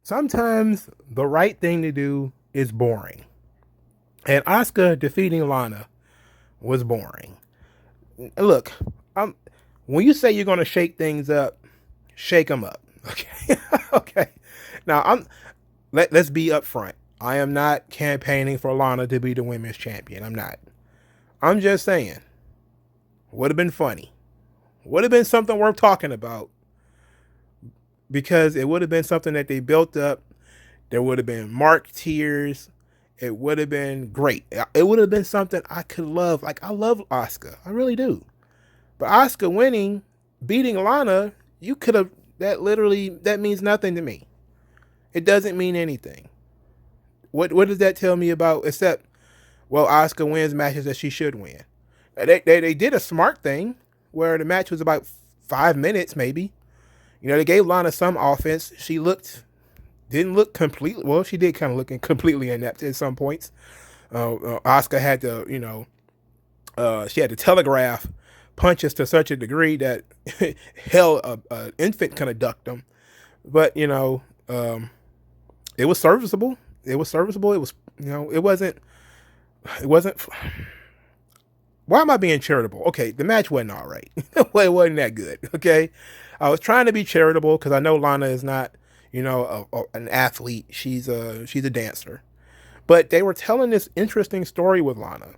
sometimes the right thing to do is boring. And Asuka defeating Lana was boring. Look, I'm when you say you're going to shake things up, shake them up. Okay. Okay. Now, let's be upfront. I am not campaigning for Lana to be the women's champion. I'm not. I'm just saying, would have been funny. Would have been something worth talking about because it would have been something that they built up. There would have been marked tears. It would have been great. It would have been something I could love. Like, I love Asuka. I really do. But Asuka winning, beating Lana, you could have, that means nothing to me. It doesn't mean anything. What does that tell me about, except, well, Asuka wins matches that she should win. They did a smart thing where the match was about 5 minutes, maybe. You know, they gave Lana some offense. She didn't look completely, well, she did kind of look completely inept at some points. Asuka had to, she had to telegraph punches to such a degree that hell, an infant kind of ducked them. But, it was serviceable. It was serviceable. It was, it wasn't, why am I being charitable? Okay, the match wasn't all right. It wasn't that good, okay? I was trying to be charitable because I know Lana is not, an athlete. She's a dancer. But they were telling this interesting story with Lana,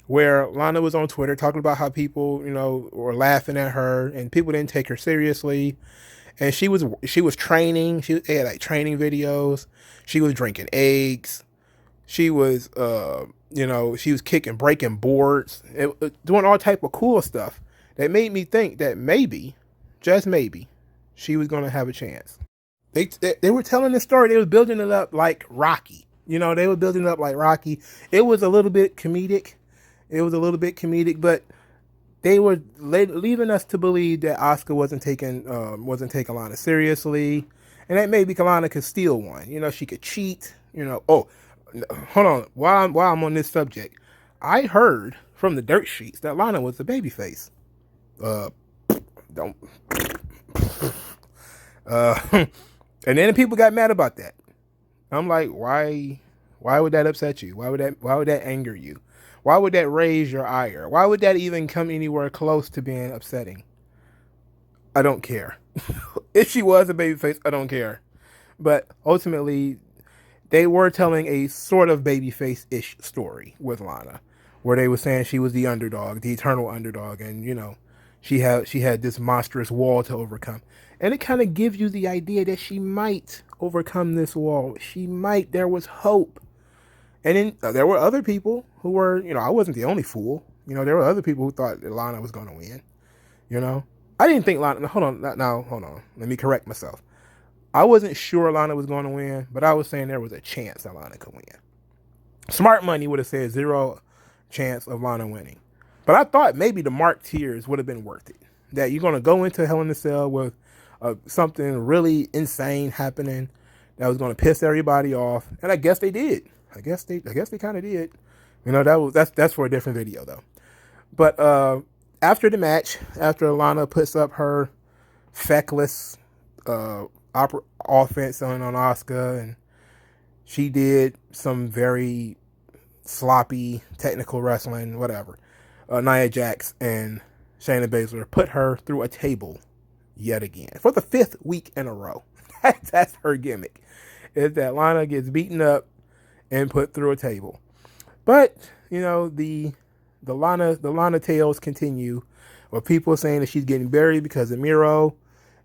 where Lana was on Twitter talking about how people, were laughing at her and people didn't take her seriously. And she was training. They had like training videos. She was drinking eggs. She was, she was breaking boards, doing all type of cool stuff that made me think that maybe, just maybe, she was going to have a chance. They were telling the story. They were building it up like Rocky. They were building it up like Rocky. It was a little bit comedic. But they were leaving us to believe that Asuka wasn't taking Lana seriously, and that maybe Lana could steal one. She could cheat. Oh, hold on. While I'm on this subject, I heard from the dirt sheets that Lana was a babyface. Don't. And then people got mad about that. I'm like, why? Why would that upset you? Why would that anger you? Why would that raise your ire? Why would that even come anywhere close to being upsetting? I don't care. If she was a babyface, I don't care. But ultimately, they were telling a sort of babyface-ish story with Lana, where they were saying she was the underdog, the eternal underdog, and she had this monstrous wall to overcome. And it kind of gives you the idea that she might overcome this wall. There was hope. And then there were other people who were, I wasn't the only fool. There were other people who thought that Lana was going to win. I didn't think Lana, hold on. Let me correct myself. I wasn't sure Lana was going to win, but I was saying there was a chance that Lana could win. Smart money would have said 0 chance of Lana winning. But I thought maybe the marked tears would have been worth it. That you're going to go into Hell in a Cell with something really insane happening that was going to piss everybody off. And I guess they did. I guess they kind of did. That's for a different video though. But after the match, after Lana puts up her feckless offense on Asuka, and she did some very sloppy technical wrestling, whatever. Nia Jax and Shayna Baszler put her through a table yet again for the 5th week in a row. That's her gimmick, is that Lana gets beaten up and put through a table. But the Lana tales continue, with people saying that she's getting buried because of Miro,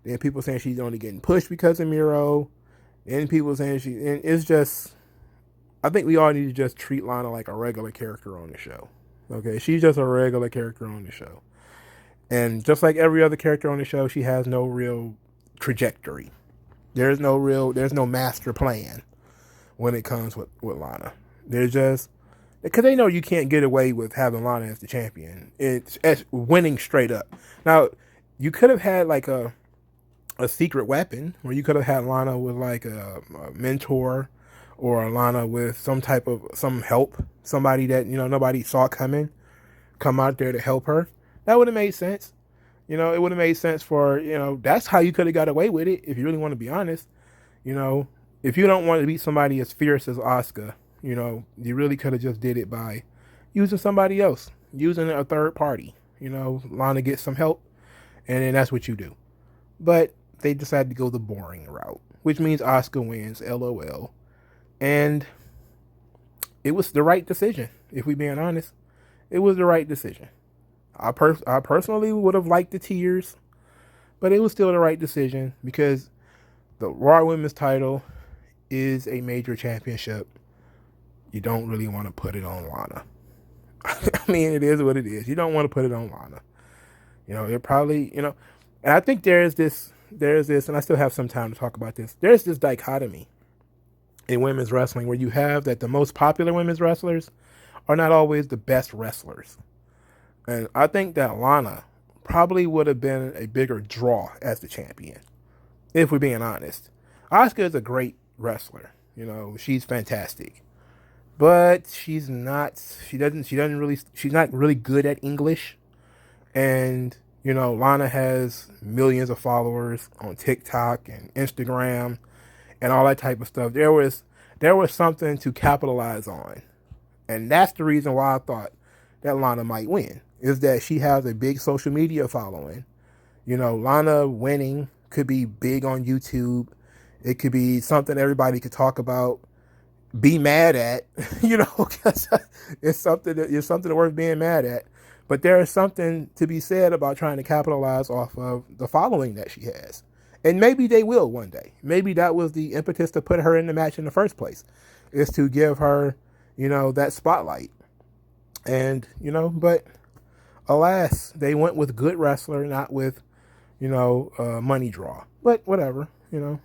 then people saying she's only getting pushed because of Miro, and people saying and it's just, I think we all need to just treat Lana like a regular character on the show. Okay, she's just a regular character on the show. And just like every other character on the show, she has no real trajectory. There's no master plan when it comes with Lana. They're just, because they know you can't get away with having Lana as the champion. It's winning straight up. Now, you could have had like a secret weapon, where you could have had Lana with like a mentor, or Lana with some help, somebody that nobody saw coming, come out there to help her. That would have made sense. It would have made sense for that's how you could have got away with it, if you really want to be honest. If you don't want to beat somebody as fierce as Asuka, you know, you really could have just did it by using somebody else, using a third party. You know, Lana gets some help, and then that's what you do. But they decided to go the boring route, which means Asuka wins, LOL. And it was the right decision, if we being honest. It was the right decision. I personally would have liked the tears, but it was still the right decision because the Raw Women's title is a major championship. You don't really want to put it on Lana. I mean, it is what it is. You don't want to put it on Lana. You know, it probably, you know, and I think there's this, and I still have some time to talk about this. There's this dichotomy in women's wrestling where you have that the most popular women's wrestlers are not always the best wrestlers. And I think that Lana probably would have been a bigger draw as the champion, if we're being honest. Asuka is a great wrestler. You know, she's fantastic. But she's not really good at English. And, you know, Lana has millions of followers on TikTok and Instagram and all that type of stuff. There was something to capitalize on. And that's the reason why I thought that Lana might win, is that she has a big social media following. You know, Lana winning could be big on YouTube. It could be something everybody could talk about, be mad at, you know, because it's something worth being mad at. But there is something to be said about trying to capitalize off of the following that she has. And maybe they will one day. Maybe that was the impetus to put her in the match in the first place, is to give her, you know, that spotlight. And, you know, but alas, they went with good wrestler, not with, you know, money draw. But whatever, you know,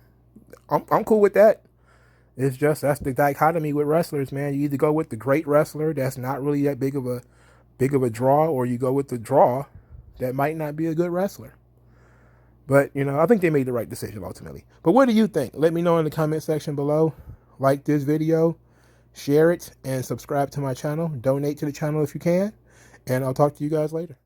I'm cool with that. It's just, that's the dichotomy with wrestlers, man. You either go with the great wrestler that's not really that big of a draw, or you go with the draw that might not be a good wrestler. But, you know, I think they made the right decision ultimately. But what do you think? Let me know in the comment section below. Like this video, share it, and subscribe to my channel. Donate to the channel if you can. And I'll talk to you guys later.